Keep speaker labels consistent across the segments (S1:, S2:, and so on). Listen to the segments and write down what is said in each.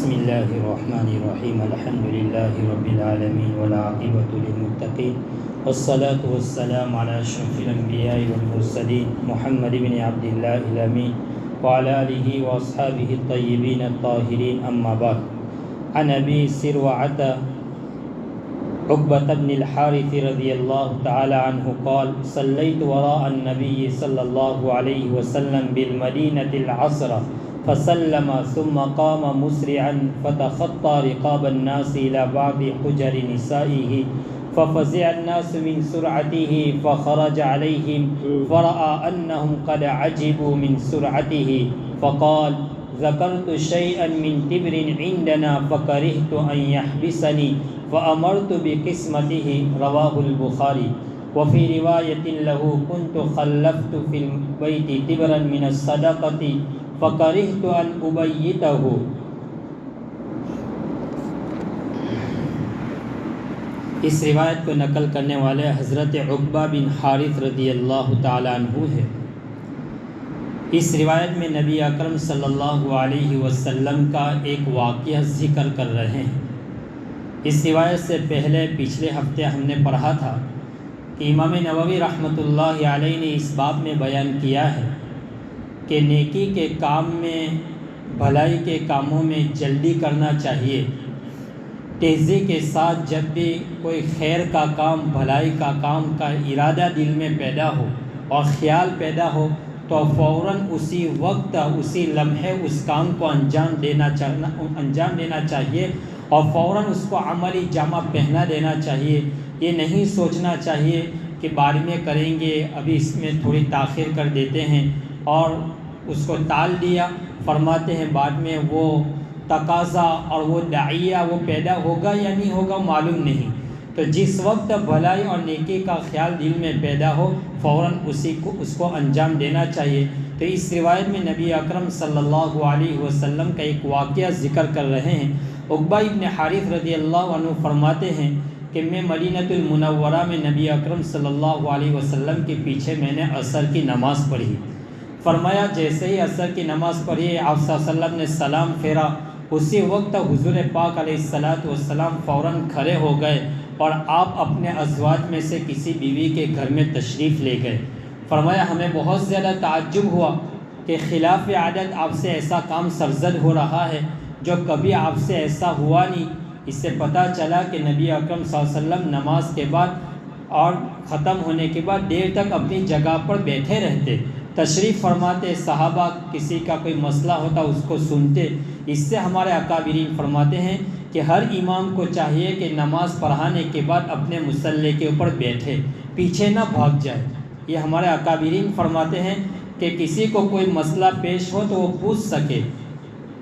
S1: بسم الله الرحمن الرحيم الحمد لله رب العالمين والعاقبة للمتقين والصلاة والسلام على أشرف الأنبياء والمرسلين محمد بن عبد الله الأمين وعلى آله وأصحابه الطيبين الطاهرين أما بعد. عن أبي سروعة عقبة بن الحارث رضي الله تعالى عنه قال: صليت وراء النبي صلى الله عليه وسلم بالمدينة العصر فسلم ثم قام مسرعا فتخطى رقاب الناس إلى بعض حجر نسائه ففزع الناس من سرعته فخرج عليهم فرأى أنهم قد عجبوا من سرعته فقال: ذكرت شيئا من تبر عندنا فكرهت أن يحبسني فأمرت بقسمته. رواه البخاري. وفي رواية له: كنت خلفت في البيت تبرا من الصدقة فكرهت أن أبيته. اس روایت کو نقل کرنے والے حضرت عقبہ بن حارث رضی اللہ تعالیٰ عنہ ہے. اس روایت میں نبی اکرم صلی اللہ علیہ وسلم کا ایک واقعہ ذکر کر رہے ہیں. اس روایت سے پہلے پچھلے ہفتے ہم نے پڑھا تھا کہ امام نووی رحمۃ اللہ علیہ نے اس باب میں بیان کیا ہے کہ نیکی کے کام میں، بھلائی کے کاموں میں جلدی کرنا چاہیے. تیزی کے ساتھ جب بھی کوئی خیر کا کام، بھلائی کا کام کا ارادہ دل میں پیدا ہو اور خیال پیدا ہو تو فوراً اسی وقت، اسی لمحے اس کام کو انجام دینا چاہیے اور فوراً اس کو عملی جامہ پہنا دینا چاہیے. یہ نہیں سوچنا چاہیے کہ بعد میں کریں گے، ابھی اس میں تھوڑی تاخیر کر دیتے ہیں اور اس کو ٹال دیا. فرماتے ہیں بعد میں وہ تقاضا اور وہ داعیہ وہ پیدا ہوگا یا نہیں ہوگا معلوم نہیں. تو جس وقت بھلائی اور نیکی کا خیال دل میں پیدا ہو فوراً اس کو انجام دینا چاہیے. تو اس روایت میں نبی اکرم صلی اللہ علیہ وسلم کا ایک واقعہ ذکر کر رہے ہیں. عقبہ ابن حارث رضی اللہ عنہ فرماتے ہیں کہ میں مدینۃ المنورہ میں نبی اکرم صلی اللہ علیہ وسلم کے پیچھے میں نے عصر کی نماز پڑھی. فرمایا جیسے ہی عصر کی نماز پڑھی آپ صلی اللہ علیہ وسلم نے سلام پھیرا، اسی وقت حضور پاک علیہ السلام فوراً کھڑے ہو گئے اور آپ اپنے ازواج میں سے کسی بیوی کے گھر میں تشریف لے گئے. فرمایا ہمیں بہت زیادہ تعجب ہوا کہ خلاف عادت آپ سے ایسا کام سرزد ہو رہا ہے جو کبھی آپ سے ایسا ہوا نہیں. اس سے پتہ چلا کہ نبی اکرم صلی اللہ علیہ وسلم نماز کے بعد اور ختم ہونے کے بعد دیر تک اپنی جگہ پر بیٹھے رہتے، تشریف فرماتے، صحابہ کسی کا کوئی مسئلہ ہوتا اس کو سنتے. اس سے ہمارے اکابرین فرماتے ہیں کہ ہر امام کو چاہیے کہ نماز پڑھانے کے بعد اپنے مصلی کے اوپر بیٹھے، پیچھے نہ بھاگ جائے. یہ ہمارے اکابرین فرماتے ہیں کہ کسی کو کوئی مسئلہ پیش ہو تو وہ پوچھ سکے.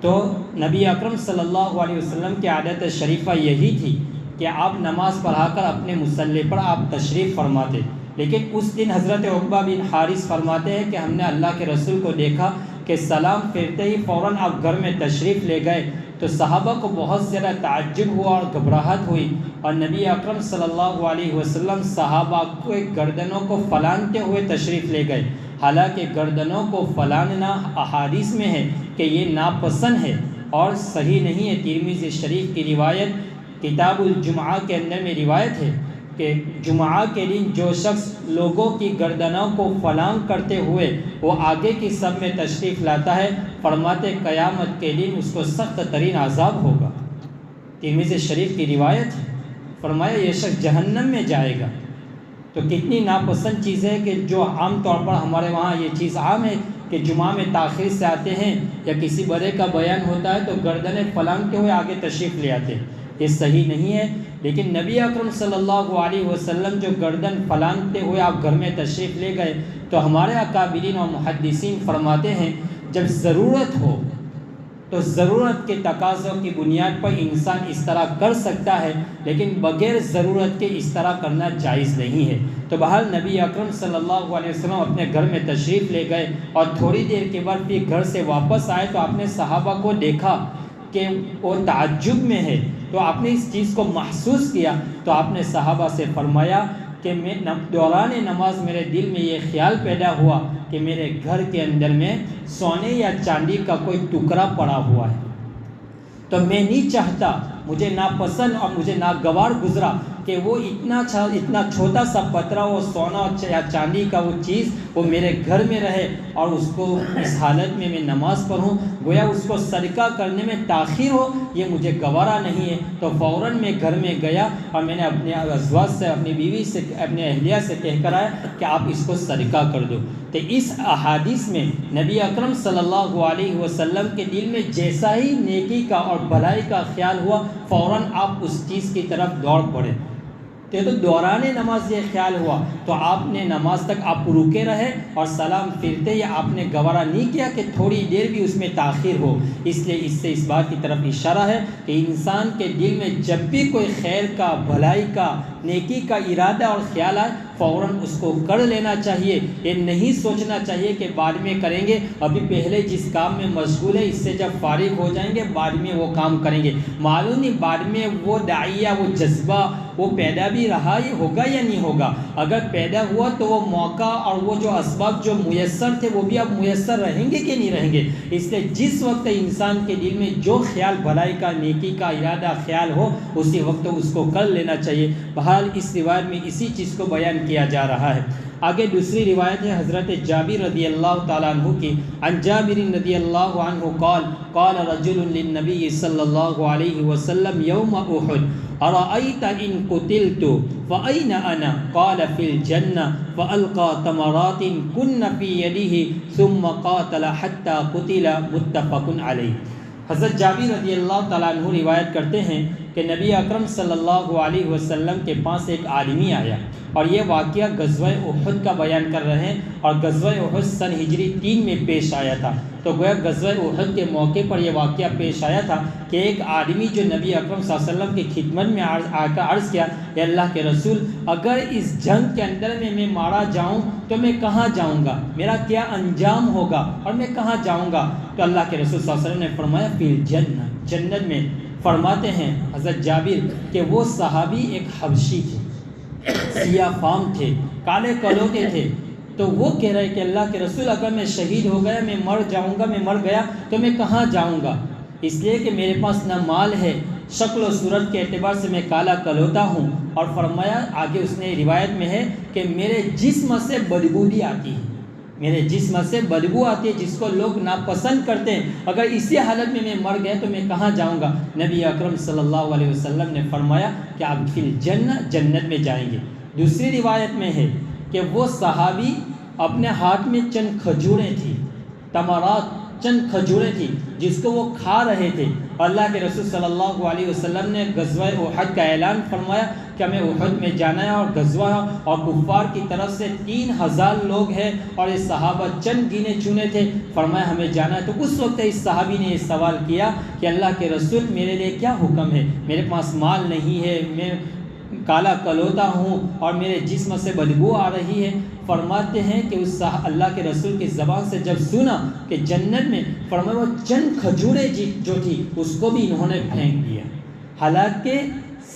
S1: تو نبی اکرم صلی اللہ علیہ وسلم کی عادت شریفہ یہی تھی کہ آپ نماز پڑھا کر اپنے مصلی پر آپ تشریف فرماتے. لیکن اس دن حضرت عقبہ بن حارث فرماتے ہیں کہ ہم نے اللہ کے رسول کو دیکھا کہ سلام پھیرتے ہی فوراً آپ گھر میں تشریف لے گئے. تو صحابہ کو بہت زیادہ تعجب ہوا اور گھبراہٹ ہوئی اور نبی اکرم صلی اللہ علیہ وسلم صحابہ کو گردنوں کو پھلانتے ہوئے تشریف لے گئے. حالانکہ گردنوں کو پھلاننا احادیث میں ہے کہ یہ ناپسند ہے اور صحیح نہیں ہے. ترمذی شریف کی روایت کتاب الجمعہ کے اندر میں روایت ہے کہ جمعہ کے دن جو شخص لوگوں کی گردنوں کو فلانگ کرتے ہوئے وہ آگے کی صف میں تشریف لاتا ہے، فرماتے قیامت کے دن اس کو سخت ترین عذاب ہوگا. ترمذی شریف کی روایت ہے. فرمایا یہ شخص جہنم میں جائے گا. تو کتنی ناپسند چیز ہے کہ جو عام طور پر ہمارے وہاں یہ چیز عام ہے کہ جمعہ میں تاخیر سے آتے ہیں یا کسی بڑے کا بیان ہوتا ہے تو گردنیں پھلانگتے ہوئے آگے تشریف لے آتے ہیں. یہ صحیح نہیں ہے. لیکن نبی اکرم صلی اللہ علیہ وسلم جو گردن پھلانگتے ہوئے آپ گھر میں تشریف لے گئے تو ہمارے اکابرین اور محدثین فرماتے ہیں جب ضرورت ہو تو ضرورت کے تقاضوں کی بنیاد پر انسان اس طرح کر سکتا ہے، لیکن بغیر ضرورت کے اس طرح کرنا جائز نہیں ہے. تو بہرحال نبی اکرم صلی اللہ علیہ وسلم اپنے گھر میں تشریف لے گئے اور تھوڑی دیر کے بعد پھر گھر سے واپس آئے تو آپ نے صحابہ کو دیکھا کہ وہ تعجب میں ہے. تو آپ نے اس چیز کو محسوس کیا تو آپ نے صحابہ سے فرمایا کہ میں دوران نماز میرے دل میں یہ خیال پیدا ہوا کہ میرے گھر کے اندر میں سونے یا چاندی کا کوئی ٹکڑا پڑا ہوا ہے. تو میں نہیں چاہتا، مجھے ناپسند اور مجھے ناگوار گزرا کہ وہ اتنا چھوٹا سا پتھرا، وہ سونا یا چاندی کا وہ چیز وہ میرے گھر میں رہے اور اس کو اس حالت میں میں نماز پڑھوں، گویا اس کو صدقہ کرنے میں تاخیر ہو، یہ مجھے گوارا نہیں ہے۔ تو فوراً میں گھر میں گیا اور میں نے اپنے ازواج سے، اپنی بیوی سے، اپنے اہلیہ سے کہہ کر آیا کہ آپ اس کو صدقہ کر دو۔ تو اس احادیث میں نبی اکرم صلی اللہ علیہ وسلم کے دل میں جیسا ہی نیکی کا اور بھلائی کا خیال ہوا، فوراً آپ اس چیز کی طرف دوڑ پڑے۔ تو دوران نماز یہ خیال ہوا تو آپ نے نماز تک آپ رکے رہے اور سلام پھرتے ہی آپ نے گوارا نہیں کیا کہ تھوڑی دیر بھی اس میں تاخیر ہو۔ اس لیے اس سے اس بات کی طرف اشارہ ہے کہ انسان کے دل میں جب بھی کوئی خیر کا، بھلائی کا، نیکی کا ارادہ اور خیال آئے، فوراً اس کو کر لینا چاہیے۔ یہ نہیں سوچنا چاہیے کہ بعد میں کریں گے، ابھی پہلے جس کام میں مشغول ہے اس سے جب فارغ ہو جائیں گے بعد میں وہ کام کریں گے۔ معلوم نہیں بعد میں وہ داعیہ، وہ جذبہ وہ پیدا بھی رہا ہوگا یا نہیں ہوگا۔ اگر پیدا ہوا تو وہ موقع اور وہ جو اسباب جو میسر تھے وہ بھی اب میسر رہیں گے کہ نہیں رہیں گے۔ اس لیے جس وقت انسان کے دل میں جو خیال بھلائی کا، نیکی کا ارادہ خیال ہو، اسی وقت اس کو کر لینا چاہیے۔ بہرحال اس روایت میں اسی چیز کو بیان کیا جا رہا ہے۔ آگے دوسری روایت ہے حضرت جابر رضی اللہ تعالیٰ عنہ کی، عن جابر رضی اللہ عنہ قال قال رجل للنبی صلی اللہ علیہ وسلم یوم احد ارأیت ان قتلت فأین انا قال فی الجنہ فألقى تمرات کن فی یدہ ثم قاتل حتی قتل، متفق علیہ۔ حضرت جابر رضی اللہ تعالیٰ عنہ روایت کرتے ہیں کہ نبی اکرم صلی اللہ علیہ وسلم کے پاس ایک آدمی آیا، اور یہ واقعہ غزوہ احد کا بیان کر رہے ہیں، اور غزوہ احد سن ہجری 3 میں پیش آیا تھا۔ تو گویا غزوہ احد کے موقع پر یہ واقعہ پیش آیا تھا کہ ایک آدمی جو نبی اکرم صلی اللہ علیہ وسلم کی خدمت میں آ کر عرض کیا، اے اللہ کے رسول، اگر اس جنگ کے اندر میں مارا جاؤں تو میں کہاں جاؤں گا، میرا کیا انجام ہوگا اور میں کہاں جاؤں گا؟ تو اللہ کے رسول صلی اللہ علیہ وسلم نے فرمایا فی الجنہ، جنت میں۔ فرماتے ہیں حضرت جابر کہ وہ صحابی ایک حبشی تھے، سیاہ فام تھے، کالے کلوٹے تھے۔ تو وہ کہہ رہے کہ اللہ کے رسول، اگر میں شہید ہو گیا، میں مر جاؤں گا، میں مر گیا تو میں کہاں جاؤں گا؟ اس لیے کہ میرے پاس نہ مال ہے، شکل و صورت کے اعتبار سے میں کالا کلوتا ہوں۔ اور فرمایا آگے اس نے روایت میں ہے کہ میرے جسم سے بدبو بھی آتی ہے، میرے جسم سے بدبو آتی ہے جس کو لوگ ناپسند کرتے ہیں۔ اگر اسی حالت میں مر گیا تو میں کہاں جاؤں گا؟ نبی اکرم صلی اللہ علیہ وسلم نے فرمایا کہ آپ فی الجنہ، جنت میں جائیں گے۔ دوسری روایت میں ہے کہ وہ صحابی اپنے ہاتھ میں چند کھجوریں تھیں، تمرات، چند کھجوریں تھیں جس کو وہ کھا رہے تھے۔ اللہ کے رسول صلی اللہ علیہ وسلم نے غزوہ احد کا اعلان فرمایا کہ ہمیں احد میں جانا ہے، اور غزوہ اور کفار کی طرف سے 3000 لوگ ہیں اور یہ صحابہ چند گنے چنے تھے۔ فرمایا ہمیں جانا ہے۔ تو اس وقت اس صحابی نے یہ سوال کیا کہ اللہ کے رسول، میرے لیے کیا حکم ہے؟ میرے پاس مال نہیں ہے، میں کالا کلوتا ہوں اور میرے جسم سے بدبو آ رہی ہے۔ فرماتے ہیں کہ اس اللہ کے رسول کی زبان سے جب سنا کہ جنت میں، فرمایا وہ چند کھجوریں جو تھی اس کو بھی انہوں نے پھینک دیا۔ حالانکہ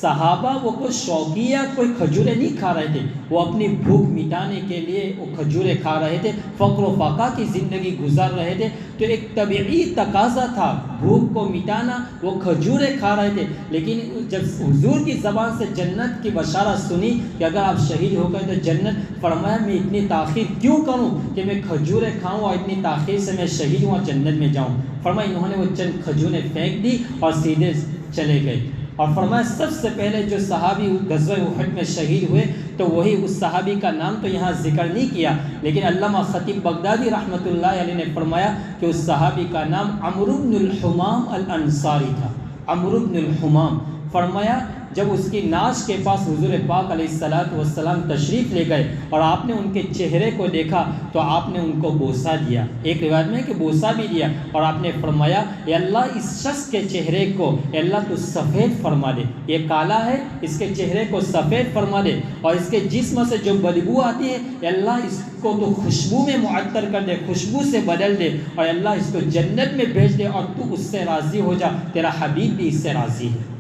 S1: صحابہ وہ کوئی شوقیہ کوئی کھجوریں نہیں کھا رہے تھے، وہ اپنی بھوک مٹانے کے لیے وہ کھجوریں کھا رہے تھے، فقر و فاقہ کی زندگی گزار رہے تھے۔ تو ایک طبعی تقاضا تھا بھوک کو مٹانا، وہ کھجوریں کھا رہے تھے۔ لیکن جب حضور کی زبان سے جنت کی بشارت سنی کہ اگر آپ شہید ہو گئے تو جنت، فرمایا میں اتنی تاخیر کیوں کروں کہ میں کھجوریں کھاؤں اور اتنی تاخیر سے میں شہید ہوں اور جنت میں جاؤں؟ فرمایا انہوں نے وہ چند کھجوریں پھینک دی اور سیدھے چلے گئے۔ اور فرمایا سب سے پہلے جو صحابی غزوہ احد میں شہید ہوئے تو وہی، اس صحابی کا نام تو یہاں ذکر نہیں کیا، لیکن علامہ خطیب بغدادی رحمۃ اللہ علیہ نے فرمایا کہ اس صحابی کا نام عمرو بن الحمام الانصاری تھا۔ عمرو بن الحمام، فرمایا جب اس کی ناش کے پاس حضور پاک علیہ الصلوۃ والسلام تشریف لے گئے اور آپ نے ان کے چہرے کو دیکھا تو آپ نے ان کو بوسہ دیا۔ ایک روایت میں کہ بوسہ بھی دیا، اور آپ نے فرمایا اے اللہ اس شخص کے چہرے کو اے اللہ تو سفید فرما دے، یہ کالا ہے، اس کے چہرے کو سفید فرما دے، اور اس کے جسم سے جو بدبو آتی ہے اے اللہ اس کو تو خوشبو میں معطر کر دے، خوشبو سے بدل دے، اور اللہ اس کو جنت میں بھیج دے، اور تو اس سے راضی ہو جا، تیرا حبیب بھی اس سے راضی ہے۔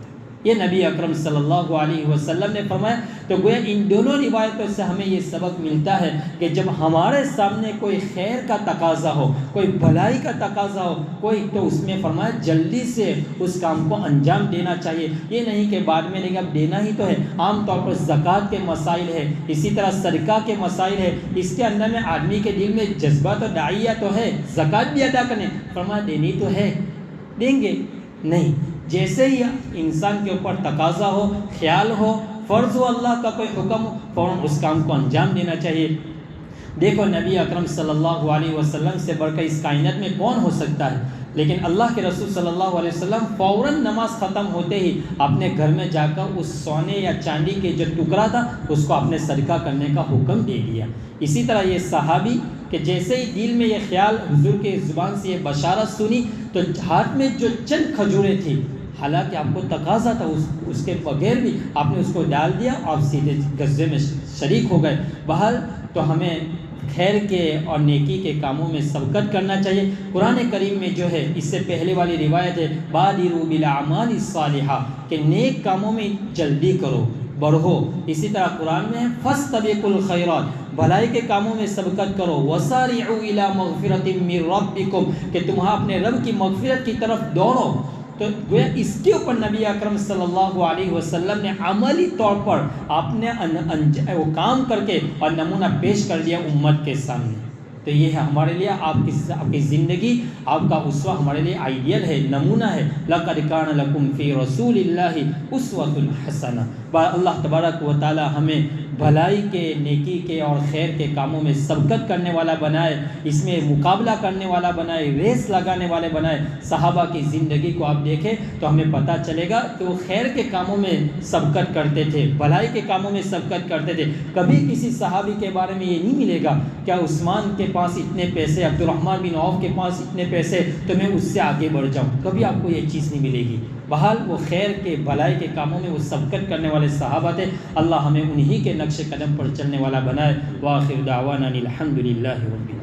S1: یہ نبی اکرم صلی اللہ علیہ وسلم نے فرمایا۔ تو تو گویا ان دونوں روایتوں سے ہمیں یہ سبق ملتا ہے کہ جب ہمارے سامنے کوئی خیر کا تقاضا ہو، کوئی بھلائی کا تقاضا ہو کوئی، تو اس میں فرمایا جلدی سے اس کام کو انجام دینا چاہیے، یہ نہیں کہ بعد میں نہیں، اب دینا ہی تو ہے۔ عام طور پر زکوٰۃ کے مسائل ہے، اسی طرح صدقہ کے مسائل ہے، اس کے اندر میں آدمی کے دل میں جذبہ تو داعیہ تو ہے، زکوٰۃ بھی ادا کرنے، فرمایا دینی تو ہے، دیں گے نہیں، جیسے ہی انسان کے اوپر تقاضا ہو، خیال ہو، فرض ہو، اللہ کا کوئی حکم ہو، فوراً اس کام کو انجام دینا چاہیے۔ دیکھو نبی اکرم صلی اللہ علیہ وسلم سے بڑھ کر اس کائنات میں کون ہو سکتا ہے، لیکن اللہ کے رسول صلی اللہ علیہ وسلم فوراً نماز ختم ہوتے ہی اپنے گھر میں جا کر اس سونے یا چاندی کے جو ٹکڑا تھا اس کو اپنے صدقہ کرنے کا حکم دے دیا۔ اسی طرح یہ صحابی کہ جیسے ہی دل میں یہ خیال، حضور کے زبان سے یہ بشارت سنی، تو ہاتھ میں جو چند کھجوریں تھیں، حالانکہ آپ کو تقاضا تھا اس کے بغیر بھی آپ نے اس کو ڈال دیا، آپ سیدھے غزوے میں شریک ہو گئے۔ بہرحال تو ہمیں خیر کے اور نیکی کے کاموں میں سبقت کرنا چاہیے۔ قرآن کریم میں جو ہے اس سے پہلے والی روایت ہے بادروا بالاعمال الصالحہ، کہ نیک کاموں میں جلدی کرو، بڑھو۔ اسی طرح قرآن میں فاستبقوا الخیرات، بھلائی کے کاموں میں سبقت کرو، وسارعوا الی مغفرۃ من ربکم، کہ تم اپنے رب کی مغفرت کی طرف دوڑو۔ تو گویا اس کے اوپر نبی اکرم صلی اللہ علیہ وسلم نے عملی طور پر آپ نے وہ کام کر کے اور نمونہ پیش کر دیا امت کے سامنے۔ تو یہ ہے ہمارے لیے آپ کی زندگی، آپ کا اسوہ ہمارے لیے آئیڈیل ہے، نمونہ ہے۔ لَقَدْ كَانَ لَكُمْ فِي رَسُولِ اللَّهِ أُسْوَةٌ حَسَنَةٌ۔ اللہ تبارک و تعالی ہمیں بھلائی کے، نیکی کے اور خیر کے کاموں میں سبقت کرنے والا بنائے، اس میں مقابلہ کرنے والا بنائے، ریس لگانے والے بنائے۔ صحابہ کی زندگی کو آپ دیکھیں تو ہمیں پتہ چلے گا کہ وہ خیر کے کاموں میں سبقت کرتے تھے، بھلائی کے کاموں میں سبقت کرتے تھے۔ کبھی کسی صحابی کے بارے میں یہ نہیں ملے گا کیا عثمان کے پاس اتنے پیسے، عبد الرحمن بن عوف کے پاس اتنے پیسے تو میں اس سے آگے بڑھ جاؤں، کبھی آپ کو یہ چیز نہیں ملے گی۔ بہرحال وہ خیر کے، بھلائی کے کاموں میں وہ سبقت کرنے والے صحابہ تھے۔ اللہ ہمیں انہی کے نقش قدم پر چلنے والا بنائے۔ وآخر دعوانا الحمد للہ رب العالمین۔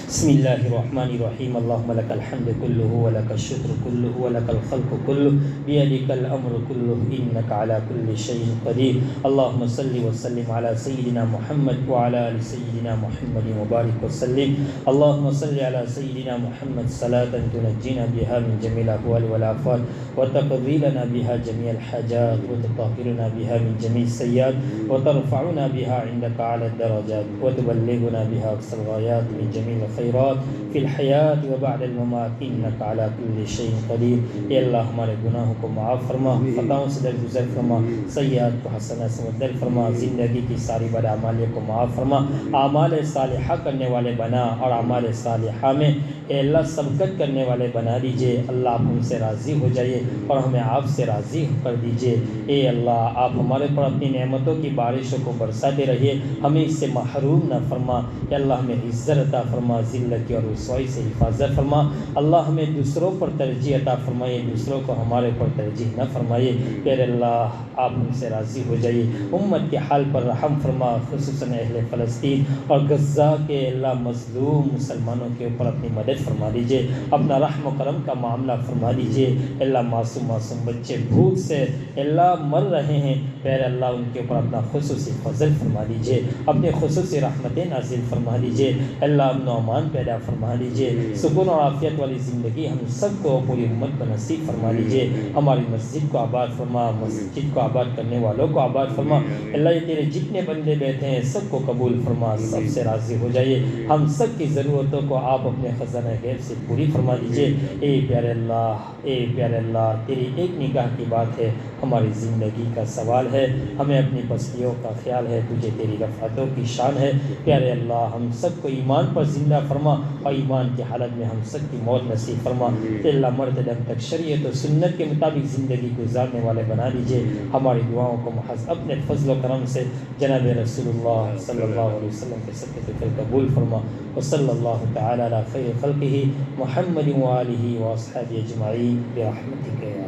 S1: بسم اللہ الرحمن الرحیم۔ اللہم لک الحمد کلہ ولک الشکر کلہ ولک الخلق کلہ بیدک الامر کلہ انک علی کل شیء قدیر۔ اللہم صلی وسلم علی سیدنا محمد وعلی آل سیدنا محمد وبارک وسلم۔ اللہم صلی علی سیدنا محمد صلاة تنجینا بها من جمیع الاحوال والآفات وتقضی لنا بها جمیع الحاجات وتطہرنا بها من جمیع السیئات وترفعنا بها عندک اعلی الدرجات وتبلغنا بها اقصى الغایات من جمیع خیرات فی الحیات و بعد الممات انک علی کل شیء قدیر۔ اے اللہ ہمارے گناہوں کو معاف فرما، خطاؤں سے درگزر فرما، سیئات کو حسنات سے مبدل فرما، زندگی کی ساری بد اعمالیوں کو معاف فرما، اعمال صالحہ کرنے والے بنا اور اعمال صالحہ میں اے اللہ سبقت کرنے والے بنا دیجئے۔ اللہ آپ ہم سے راضی ہو جائیے اور ہمیں آپ سے راضی کر دیجئے۔ اے اللہ آپ ہمارے پر اپنی نعمتوں کی بارشوں کو برساتے رہیے، ہمیں اس سے محروم نہ فرما۔ اے اللہ ہمیں عزت عطا فرما، ذلت اور رسوائی سے حفاظت فرما۔ اللہ ہمیں دوسروں پر ترجیح عطا فرمائیے، دوسروں کو ہمارے پر ترجیح نہ فرمائیے۔ پھر اللہ آپ ہم سے راضی ہو جائیے، امت کے حال پر رحم فرما، خصوصاً اہل فلسطین اور غزہ کے اللہ مظلوم مسلمانوں کے اوپر اپنی مدد فرما دیجئے، اپنا رحم و کرم کا معاملہ فرما دیجئے۔ اللہ معصوم بچے بھوک سے اللہ مر رہے ہیں، پھر اللہ ان کے اوپر اپنا خصوصی فضل فرما دیجئے، اپنے خصوصی رحمتیں نازل فرما دیجئے۔ اللہ امن و امان پیدا فرما دیجئے، سکون اور عافیت والی زندگی ہم سب کو، پوری امت کو نصیب فرما دیجئے۔ ہماری مسجد کو آباد فرما، مسجد کو آباد کرنے والوں کو آباد فرما۔ اللہ یہ تیرے جتنے بندے بیٹھے ہیں سب کو قبول فرما، سب سے راضی ہو جائیے۔ ہم سب کی ضرورتوں کو آپ اپنے خزانہ غیب سے پوری فرما دیجئے۔ اے پیارے اللہ، اے پیارے اللہ، تیری ایک نگاہ کی بات ہے، ہماری زندگی کا سوال ہے، ہمیں اپنی پستیوں کا خیال ہے، تجھے تیری رفعتوں کی شان ہے۔ پیارے اللہ ہم سب کو ایمان پر زندہ فرما اور ایمان کی حالت میں ہم سب کی موت نصیب فرما۔ کہ اللہ مرد دم تک شریعت و سنت کے مطابق زندگی گزارنے والے بنا دیجئے۔ ہماری دعاؤں کو محض اپنے فضل و کرم سے جناب رسول اللہ صلی اللہ علیہ وسلم کے صدقے سے قبول فرما۔ وصلی اللہ تعالی علی خیر خلقہ محمد وآلہ واصحابہ اجمعین برحمتک یا